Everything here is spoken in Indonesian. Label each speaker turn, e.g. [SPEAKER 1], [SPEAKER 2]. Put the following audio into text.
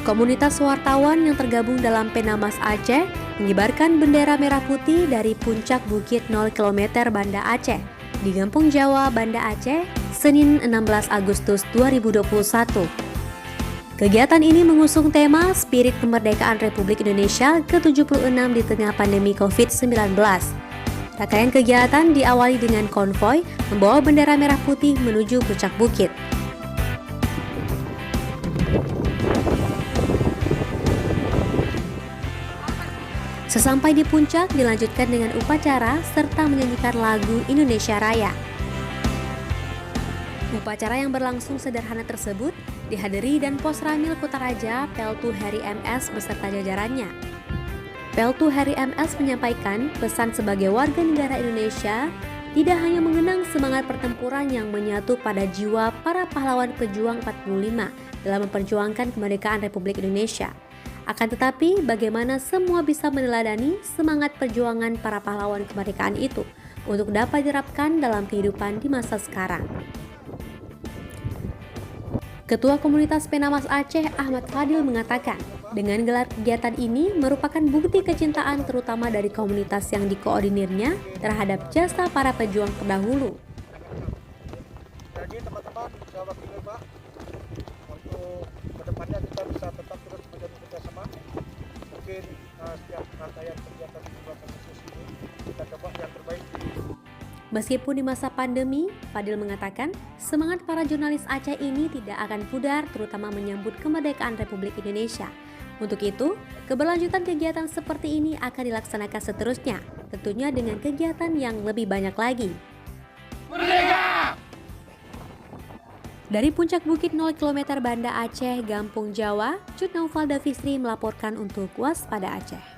[SPEAKER 1] Komunitas wartawan yang tergabung dalam Penamas Aceh mengibarkan bendera merah putih dari puncak bukit 0 km Banda Aceh di Gampung Jawa, Banda Aceh, Senin 16 Agustus 2021. Kegiatan ini mengusung tema Spirit Kemerdekaan Republik Indonesia ke-76 di tengah pandemi COVID-19. Rangkaian kegiatan diawali dengan konvoi membawa bendera merah putih menuju puncak bukit. Sesampai di puncak dilanjutkan dengan upacara serta menyanyikan lagu Indonesia Raya. Upacara yang berlangsung sederhana tersebut dihadiri dan Posramil Kutaraja Peltu Heri MS beserta jajarannya. Peltu Heri MS menyampaikan pesan sebagai warga negara Indonesia tidak hanya mengenang semangat pertempuran yang menyatu pada jiwa para pahlawan pejuang 45 dalam memperjuangkan kemerdekaan Republik Indonesia. Akan tetapi, bagaimana semua bisa meneladani semangat perjuangan para pahlawan kemerdekaan itu untuk dapat diterapkan dalam kehidupan di masa sekarang. Ketua Komunitas Penamas Aceh Ahmad Fadil mengatakan, dengan gelar kegiatan ini merupakan bukti kecintaan terutama dari komunitas yang dikoordinirnya terhadap jasa para pejuang terdahulu.
[SPEAKER 2] Jadi teman-teman, saya wakili Pak, untuk kedepannya kita bisa tetap terus menjadi kerjasama. Mungkin setiap rangkaian kegiatan di bulan Agustus ini kita coba yang terbaik.
[SPEAKER 1] Meskipun di masa pandemi, Fadil mengatakan semangat para jurnalis Aceh ini tidak akan pudar terutama menyambut kemerdekaan Republik Indonesia. Untuk itu, keberlanjutan kegiatan seperti ini akan dilaksanakan seterusnya, tentunya dengan kegiatan yang lebih banyak lagi. Merdeka! Dari puncak bukit 0 km Banda Aceh, Gampung Jawa, Cut Naufal Davistri melaporkan untuk Waspada Aceh.